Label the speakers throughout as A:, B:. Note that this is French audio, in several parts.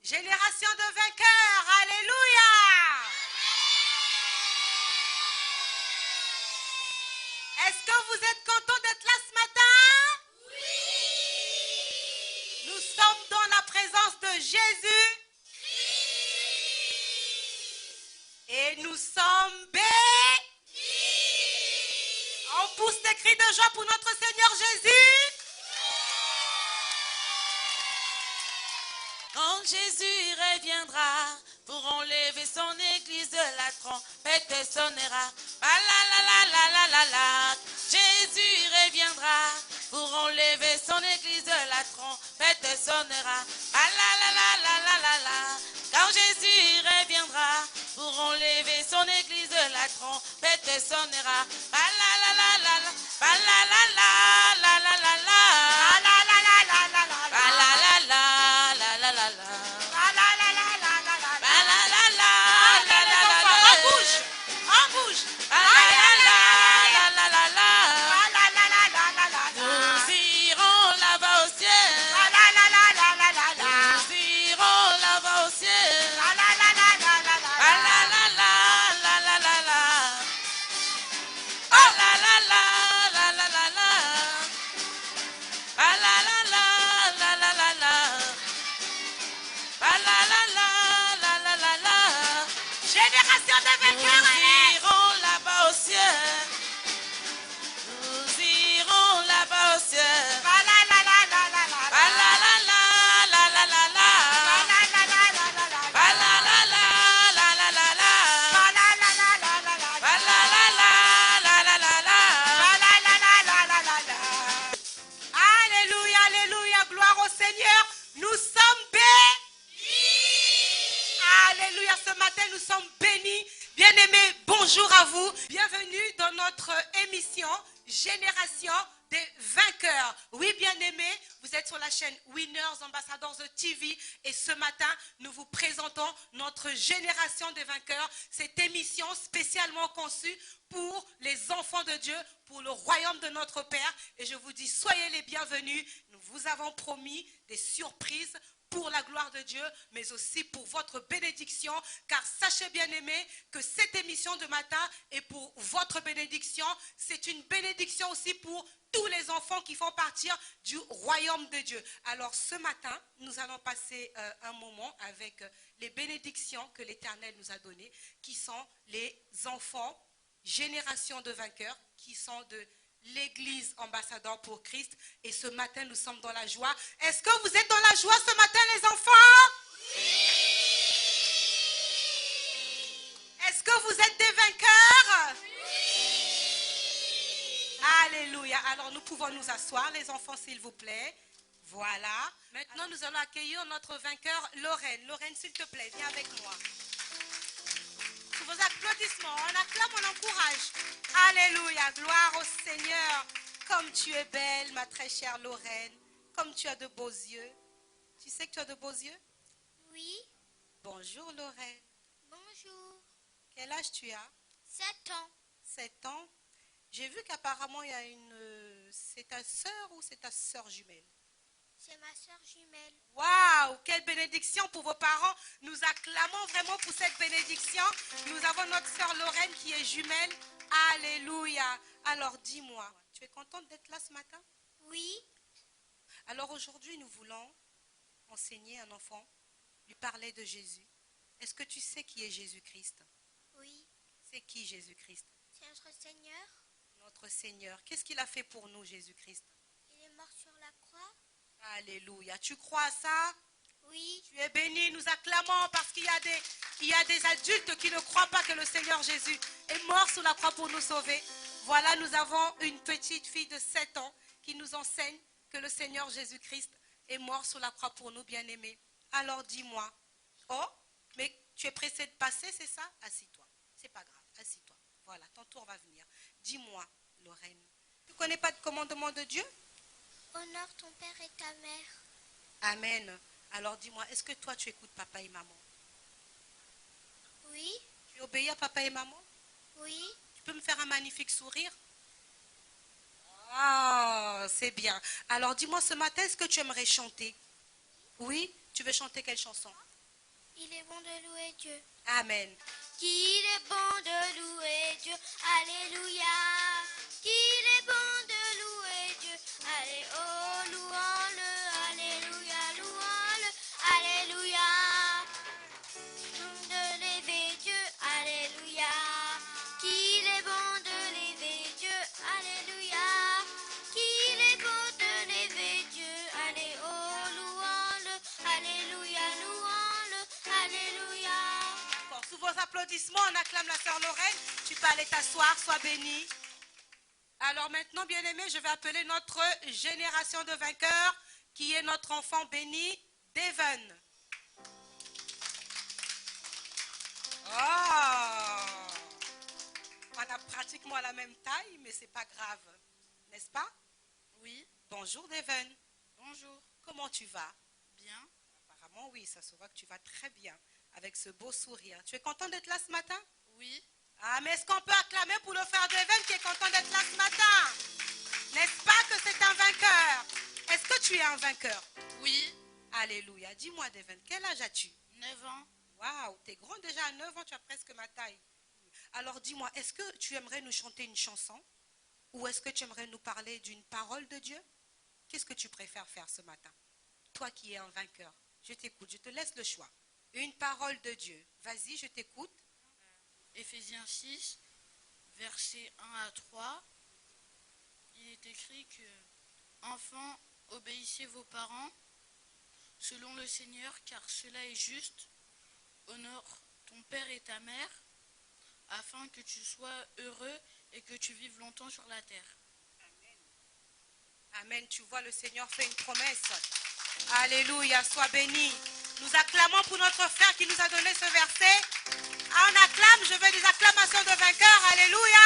A: Génération de vainqueurs. Alléluia. Est-ce que vous êtes contents d'être là ce matin? Oui. Nous sommes dans la présence de Jésus. Et nous sommes bénis. On pousse des cris de joie pour notre Seigneur Jésus.
B: Quand Jésus reviendra pour enlever son église, la trompette sonnera. La la la la la la la. Jésus reviendra pour enlever son église, la trompette sonnera. La la la la la la la la. Quand Jésus reviendra pour enlever son église, la trompette sonnera. La la la la la la. La la la la la la la la. La la la la la la la. La la la la la la la la.
A: On bouge. On bouge.
B: Nous irons là-bas au ciel. Nous irons là-bas au ciel.
A: Génération de vainqueurs.
B: Nous irons là-bas au ciel. Nous irons là-bas au ciel.
A: Alléluia, alléluia, gloire au Seigneur. Nous sommes bénis. Alléluia, ce matin nous sommes bénis. Bien-aimés, bonjour à vous. Bienvenue dans notre émission Génération des vainqueurs. Oui, bien-aimés, vous êtes sur la chaîne Winners Ambassadors de TV et ce matin, nous vous présentons notre Génération des vainqueurs, cette émission spécialement conçue pour les enfants de Dieu, pour le royaume de notre Père. Et je vous dis, soyez les bienvenus. Nous vous avons promis des surprises pour la gloire de Dieu, mais aussi pour votre bénédiction, car sachez bien aimés que cette émission de matin est pour votre bénédiction, c'est une bénédiction aussi pour tous les enfants qui font partir du royaume de Dieu. Alors ce matin, nous allons passer un moment avec les bénédictions que l'Éternel nous a données, qui sont les enfants, génération de vainqueurs, qui sont de l'Église ambassadeur pour Christ. Et ce matin, nous sommes dans la joie. Est-ce que vous êtes dans la joie ce matin, les enfants? Oui. Est-ce que vous êtes des vainqueurs? Oui. Alléluia. Alors, nous pouvons nous asseoir, les enfants, s'il vous plaît. Voilà. Maintenant, nous allons accueillir notre vainqueur, Lorraine. Lorraine, s'il te plaît, viens avec moi. Sous vos applaudissements, on acclame, on encourage. Alléluia, gloire au Seigneur. Comme tu es belle, ma très chère Lorraine. Comme tu as de beaux yeux. Tu sais que tu as de beaux yeux?
C: Oui.
A: Bonjour Lorraine.
C: Bonjour.
A: Quel âge tu as?
C: 7 ans.
A: 7 ans. J'ai vu qu'apparemment il y a une... C'est ta sœur ou c'est ta sœur jumelle?
C: C'est ma sœur jumelle.
A: Waouh, quelle bénédiction pour vos parents. Nous acclamons vraiment pour cette bénédiction. Nous avons notre sœur Lorraine qui est jumelle. Alléluia. Alors dis-moi, tu es contente d'être là ce matin?
C: Oui.
A: Alors aujourd'hui, nous voulons enseigner un enfant, lui parler de Jésus. Est-ce que tu sais qui est Jésus-Christ?
C: Oui.
A: C'est qui Jésus-Christ?
C: C'est notre Seigneur.
A: Notre Seigneur. Qu'est-ce qu'il a fait pour nous, Jésus-Christ?
C: Il est mort sur la croix.
A: Alléluia. Tu crois à ça?
C: Oui.
A: Tu es béni, nous acclamons parce qu'il y a des adultes qui ne croient pas que le Seigneur Jésus est mort sur la croix pour nous sauver. Voilà, nous avons une petite fille de 7 ans qui nous enseigne que le Seigneur Jésus-Christ est mort sur la croix pour nous, bien-aimés. Alors dis-moi, oh, mais tu es pressé de passer, c'est ça? Assis-toi, c'est pas grave, assis-toi. Voilà, ton tour va venir. Dis-moi, Lorraine, tu ne connais pas de commandement de Dieu?
C: Honore ton père et ta mère.
A: Amen. Alors dis-moi, est-ce que toi tu écoutes papa et maman?
C: Oui.
A: Tu obéis à papa et maman?
C: Oui.
A: Tu peux me faire un magnifique sourire? Ah, c'est bien. Alors dis-moi ce matin, est-ce que tu aimerais chanter? Oui? Tu veux chanter quelle chanson?
C: Il est bon de louer Dieu.
A: Amen.
C: Qu'il est bon de louer Dieu. Alléluia. Qu'il est bon de louer Dieu. Allez, oh, louons-le. Alléluia, louons-le. Alléluia. De lever Dieu. Alléluia. Qu'il est bon de lever Dieu. Alléluia. Qu'il est bon de lever Dieu. Allez, oh, louons-le. Alléluia, louons-le. Alléluia.
A: Bon, sous vos applaudissements, on acclame la sœur Lorraine. Tu peux aller t'asseoir, sois bénie. Alors maintenant, bien-aimés, je vais appeler notre génération de vainqueurs, qui est notre enfant béni, Devon. Oh! On a pratiquement la même taille, mais c'est pas grave. N'est-ce pas?
B: Oui,
A: Bonjour Devon.
B: bonjour.
A: Comment tu vas?
B: Bien.
A: Apparemment, oui, ça se voit que tu vas très bien, avec ce beau sourire. Tu es content d'être là ce matin?
B: Oui,
A: Ah, mais est-ce qu'on peut acclamer pour le frère Devon qui est content d'être là ce matin? N'est-ce pas que c'est un vainqueur? Est-ce que tu es un vainqueur?
B: oui.
A: Alléluia. Dis-moi Devon, quel âge as-tu?
B: 9 ans.
A: Waouh, tu es grand déjà à 9 ans, tu as presque ma taille. Alors dis-moi, est-ce que tu aimerais nous chanter une chanson? Ou est-ce que tu aimerais nous parler d'une parole de Dieu? Qu'est-ce que tu préfères faire ce matin? Toi qui es un vainqueur, je t'écoute, je te laisse le choix. Une parole de Dieu. Vas-y, je t'écoute.
B: Éphésiens 6, versets 1 à 3. Il est écrit que enfants, obéissez vos parents selon le Seigneur, car cela est juste. Honore ton père et ta mère, afin que tu sois heureux et que tu vives longtemps sur la terre.
A: Amen. Tu vois, le Seigneur fait une promesse. Alléluia, sois béni. Nous acclamons pour notre frère qui nous a donné ce verset. Ah, on acclame, je veux des acclamations de vainqueurs. Alléluia.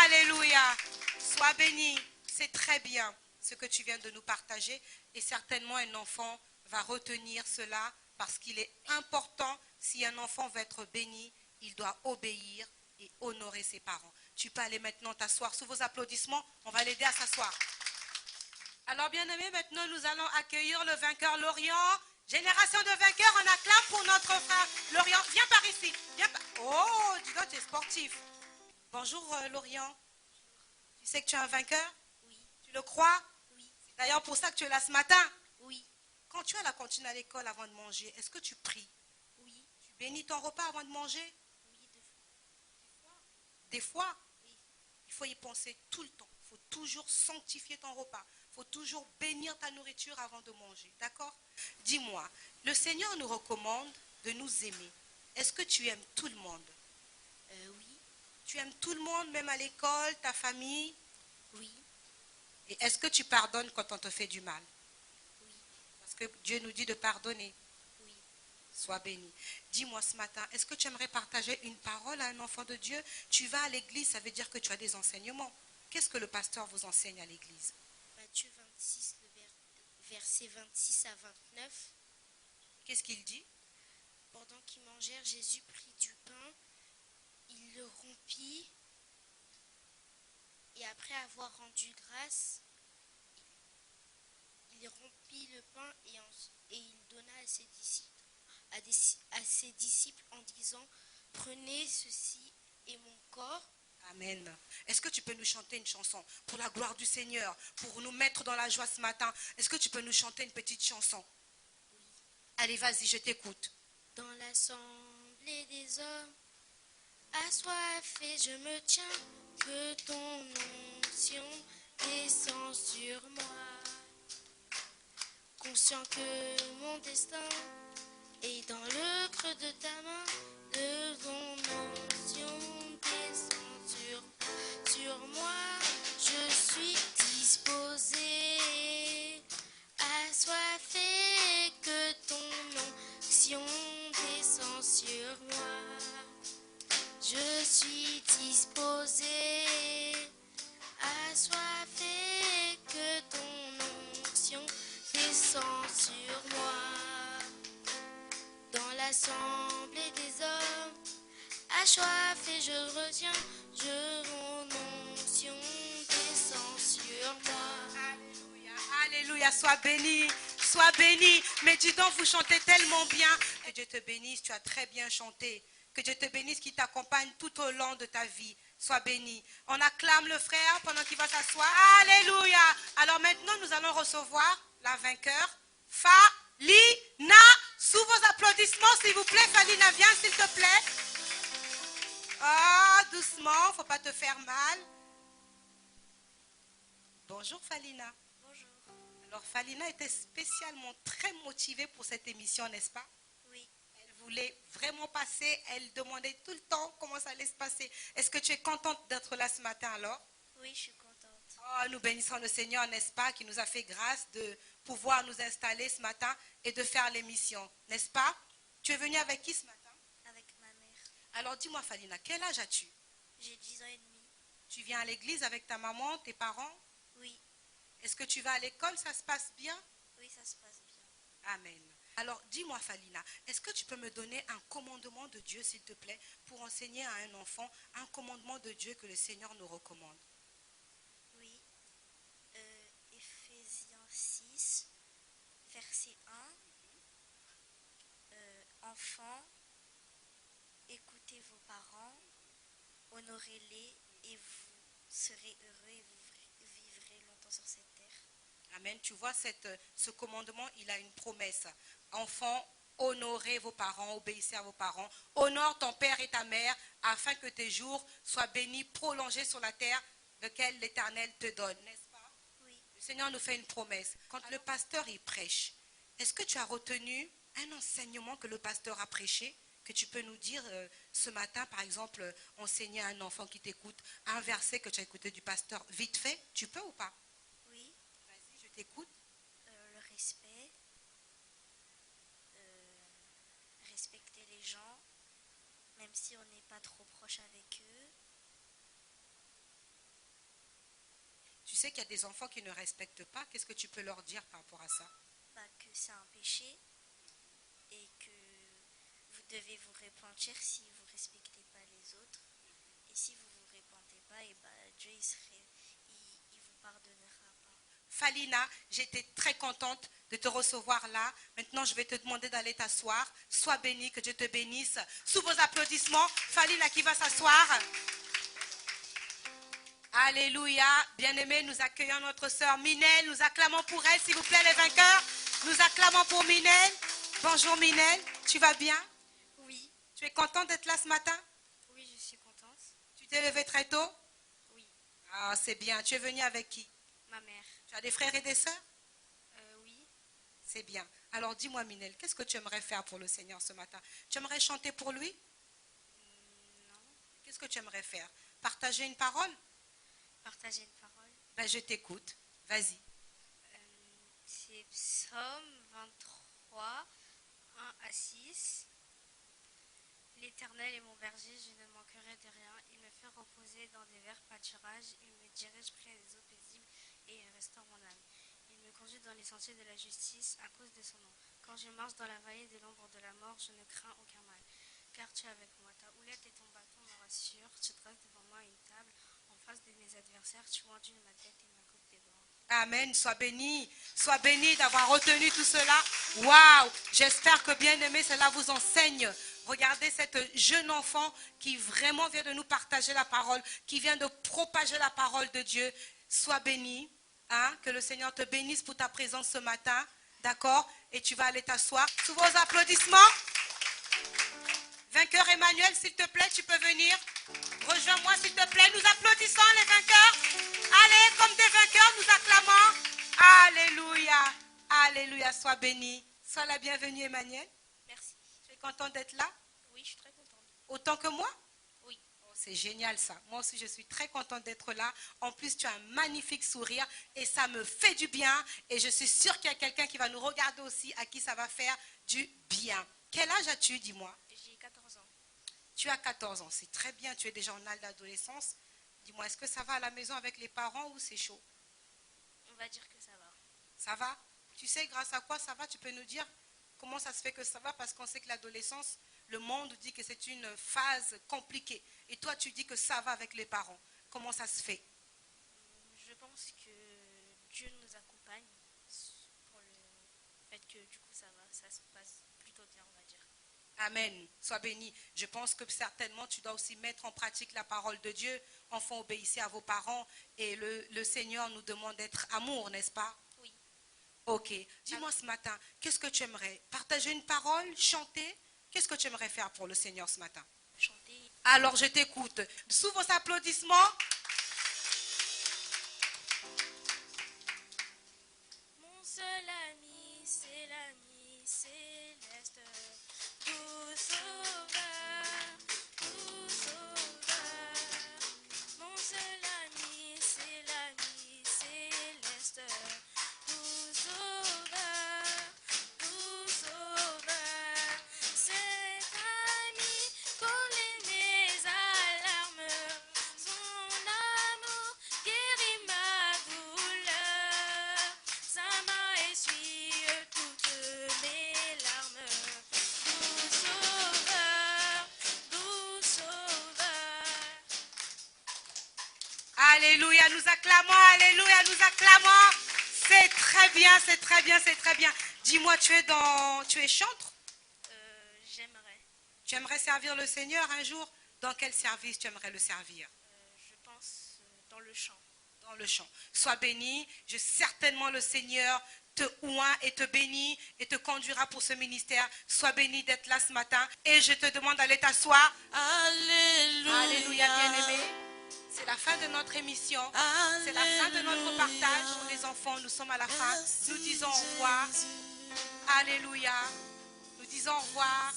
A: Alléluia. Sois béni. C'est très bien ce que tu viens de nous partager. Et certainement, un enfant va retenir cela parce qu'il est important, si un enfant veut être béni, il doit obéir et honorer ses parents. Tu peux aller maintenant t'asseoir. Sous vos applaudissements, on va l'aider à s'asseoir. Alors, bien-aimés, maintenant, nous allons accueillir le vainqueur Lorient. Génération de vainqueurs, on acclame pour notre frère Lorient. Viens par ici. Oh, dis donc, tu es sportif. Bonjour, Lorient. Tu sais que tu es un vainqueur?
C: Oui,
A: Tu le crois?
C: oui,
A: C'est d'ailleurs pour ça que tu es là ce matin.
C: oui,
A: Quand tu as la cantine à l'école avant de manger, est-ce que tu pries?
C: oui,
A: Tu bénis ton repas avant de manger?
C: oui,
A: Des fois,
C: oui,
A: il faut y penser tout le temps. Il faut toujours sanctifier ton repas. Il faut toujours bénir ta nourriture avant de manger. D'accord? Dis-moi, le Seigneur nous recommande de nous aimer. Est-ce que tu aimes tout le monde?
C: oui,
A: Tu aimes tout le monde, même à l'école, ta famille?
C: oui,
A: Et est-ce que tu pardonnes quand on te fait du mal?
C: oui,
A: Parce que Dieu nous dit de pardonner.
C: oui.
A: Sois béni. Dis-moi ce matin, est-ce que tu aimerais partager une parole à un enfant de Dieu? Tu vas à l'église, ça veut dire que tu as des enseignements. Qu'est-ce que le pasteur vous enseigne à l'église?
C: Matthieu 26, versets 26 à 29.
A: Qu'est-ce qu'il dit?
C: Pendant qu'ils mangèrent, Jésus prit du pain, il le rompit, et après avoir rendu grâce, il rompit le pain et il donna à ses disciples en disant, prenez ceci est mon corps.
A: Amen. Est-ce que tu peux nous chanter une chanson pour la gloire du Seigneur, pour nous mettre dans la joie ce matin? Est-ce que tu peux nous chanter une petite chanson?
C: Oui.
A: Allez, vas-y, je t'écoute.
C: Dans l'assemblée des hommes, assoiffé, je me tiens, que ton onction descend sur moi. Conscient que mon destin est dans le creux de ta main, de ton onction descend sur moi. Je suis disposé, assoiffé, que ton onction descend sur moi. Je suis disposé, assoiffé, que ton onction descend sur moi. Dans l'assemblée des hommes, assoiffé, je retiens, mon onction descend sur moi.
A: Alléluia, alléluia, sois béni, sois béni. Mais dis donc, vous chantez tellement bien. Que Dieu Dieu te bénisse, tu as très bien chanté. Que Dieu te bénisse, qui t'accompagne tout au long de ta vie. Sois béni. On acclame le frère pendant qu'il va s'asseoir. Alléluia. Alors maintenant, nous allons recevoir la vainqueur, Falina. Sous vos applaudissements, s'il vous plaît. Falina, viens, s'il te plaît. Ah, doucement, il ne faut pas te faire mal. Bonjour Falina.
C: Bonjour.
A: Alors Falina était spécialement très motivée pour cette émission, n'est-ce pas?
C: Oui.
A: Elle voulait vraiment passer, elle demandait tout le temps comment ça allait se passer. Est-ce que tu es contente d'être là ce matin alors?
C: Oui, je suis contente.
A: Oh, nous bénissons le Seigneur, n'est-ce pas, qui nous a fait grâce de pouvoir nous installer ce matin et de faire l'émission, n'est-ce pas? Tu es venue avec qui ce matin?
C: Avec ma mère.
A: Alors dis-moi Falina, quel âge as-tu?
C: J'ai 10 ans et demi.
A: Tu viens à l'église avec ta maman, tes parents?
C: Oui.
A: Est-ce que tu vas à l'école, ça se passe bien?
C: Oui, ça se passe bien.
A: Amen. Alors dis-moi Falina, est-ce que tu peux me donner un commandement de Dieu s'il te plaît pour enseigner à un enfant un commandement de Dieu que le Seigneur nous recommande?
C: Oui. Éphésiens 6, verset 1. Enfants, écoutez vos parents, honorez-les et vous serez heureux et vous vivrez longtemps sur cette terre.
A: Amen. Tu vois, ce commandement, il a une promesse. Enfants, honorez vos parents, obéissez à vos parents. Honore ton père et ta mère afin que tes jours soient bénis, prolongés sur la terre laquelle l'Éternel te donne, n'est-ce pas?
C: Oui.
A: Le Seigneur nous fait une promesse. Quand le pasteur y prêche, est-ce que tu as retenu un enseignement que le pasteur a prêché, que tu peux nous dire ce matin, par exemple, enseigner à un enfant qui t'écoute, un verset que tu as écouté du pasteur, vite fait, tu peux ou pas?
C: Oui.
A: Vas-y, je t'écoute.
C: Le respect. Respecter les gens, même si on n'est pas trop proche avec eux.
A: Tu sais qu'il y a des enfants qui ne respectent pas. Qu'est-ce que tu peux leur dire par rapport à ça?
C: Que c'est un péché et que vous devez vous repentir si vous ne respectez pas les autres. Et si vous ne vous repentez pas, et Dieu il vous pardonnera pas.
A: Falina, j'étais très contente de te recevoir là. Maintenant, je vais te demander d'aller t'asseoir. Sois bénie, que Dieu te bénisse. Sous vos applaudissements, Falina qui va s'asseoir. Alléluia. Bien-aimés, nous accueillons notre sœur Minel. Nous acclamons pour elle, s'il vous plaît, les vainqueurs. Nous acclamons pour Minel. Bonjour Minel, tu vas bien?
C: Oui.
A: Tu es contente d'être là ce matin?
C: Oui, je suis contente.
A: Tu t'es levée très tôt?
C: Oui.
A: Ah, c'est bien. Tu es venue avec qui?
C: Ma mère.
A: Tu as des frères et des sœurs?
C: Oui.
A: C'est bien. Alors dis-moi Minel, qu'est-ce que tu aimerais faire pour le Seigneur ce matin? Tu aimerais chanter pour lui?
C: Non.
A: Qu'est-ce que tu aimerais faire? Partager une parole?
C: Partager une parole.
A: Ben, je t'écoute. Vas-y.
C: C'est Psaume 23, 1 à 6. L'Éternel est mon berger, je ne manquerai de rien. Il me fait reposer dans des verts pâturages. Il me dirige près des eaux paisibles et il restaure mon âme. Il me conduit dans les sentiers de la justice à cause de son nom. Quand je marche dans la vallée de l'ombre de la mort, je ne crains aucun mal. Car tu es avec moi. Ta houlette et ton bâton me rassurent. Tu dresses devant moi une table en face de mes adversaires. Tu enduis ma tête et ma coupe déborde.
A: Amen. Sois béni d'avoir retenu tout cela. Waouh. J'espère que bien aimé, cela vous enseigne. Regardez cette jeune enfant qui vraiment vient de nous partager la parole, qui vient de propager la parole de Dieu. Sois béni. Hein? Que le Seigneur te bénisse pour ta présence ce matin. D'accord? Et tu vas aller t'asseoir. Sous vos applaudissements. Vainqueur Emmanuel, s'il te plaît, tu peux venir. Rejoins-moi, s'il te plaît. Nous applaudissons les vainqueurs. Allez, comme des vainqueurs, nous acclamons. Alléluia. Alléluia. Sois béni. Sois la bienvenue, Emmanuel.
C: Merci.
A: Tu es content d'être là?
C: Oui, je suis très contente.
A: Autant que moi?
C: Oui.
A: Oh, c'est génial ça. Moi aussi, je suis très contente d'être là. En plus, tu as un magnifique sourire et ça me fait du bien. Et je suis sûre qu'il y a quelqu'un qui va nous regarder aussi, à qui ça va faire du bien. Quel âge as-tu, dis-moi?
C: J'ai 14 ans.
A: Tu as 14 ans, c'est très bien, tu es déjà en âge d'adolescence. Dis-moi, est-ce que ça va à la maison avec les parents ou c'est chaud?
C: On va dire que ça va.
A: Ça va? Tu sais grâce à quoi ça va? Tu peux nous dire comment ça se fait que ça va? Parce qu'on sait que l'adolescence, le monde dit que c'est une phase compliquée. Et toi, tu dis que ça va avec les parents. Comment ça se fait?
C: Je pense que Dieu nous accompagne pour le fait que du coup ça va, ça se passe plutôt bien, on va dire.
A: Amen. Sois béni. Je pense que certainement tu dois aussi mettre en pratique la parole de Dieu. Enfants, obéissez à vos parents. Et le Seigneur nous demande d'être amour, n'est-ce pas?
C: Oui.
A: Ok. Dis-moi ce matin, qu'est-ce que tu aimerais? Partager une parole, chanter? Qu'est-ce que tu aimerais faire pour le Seigneur ce matin?
C: Chanter.
A: Alors je t'écoute. Sous vos applaudissements.
C: Mon seul ami, c'est l'ami céleste. Tout sauveur, tout sauveur. Mon seul ami, c'est l'ami céleste. Tout sauveur, tout sauveur. Cet ami connaît mes alarmes. Son amour guérit ma douleur. Sa main essuie toutes mes larmes. Doux sauveur, doux sauveur.
A: Alléluia, nous acclamons, alléluia, nous acclamons. C'est très bien, c'est très bien, c'est très bien. Dis-moi, tu es chantre?
C: J'aimerais,
A: Tu aimerais servir le Seigneur un jour? Dans quel service tu aimerais le servir?
C: je pense, dans le chant.
A: Dans le chant. Sois béni. Certainement le Seigneur te oint et te bénit et te conduira pour ce ministère. Sois béni d'être là ce matin. Et je te demande d'aller t'asseoir.
B: Alléluia.
A: Alléluia, bien-aimé. C'est la fin de notre émission. C'est la fin de notre partage. Les enfants, nous sommes à la fin. Nous disons au revoir. Alléluia. Nous disons au revoir.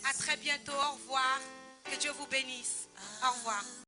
A: À très bientôt. Au revoir. Que Dieu vous bénisse. Au revoir.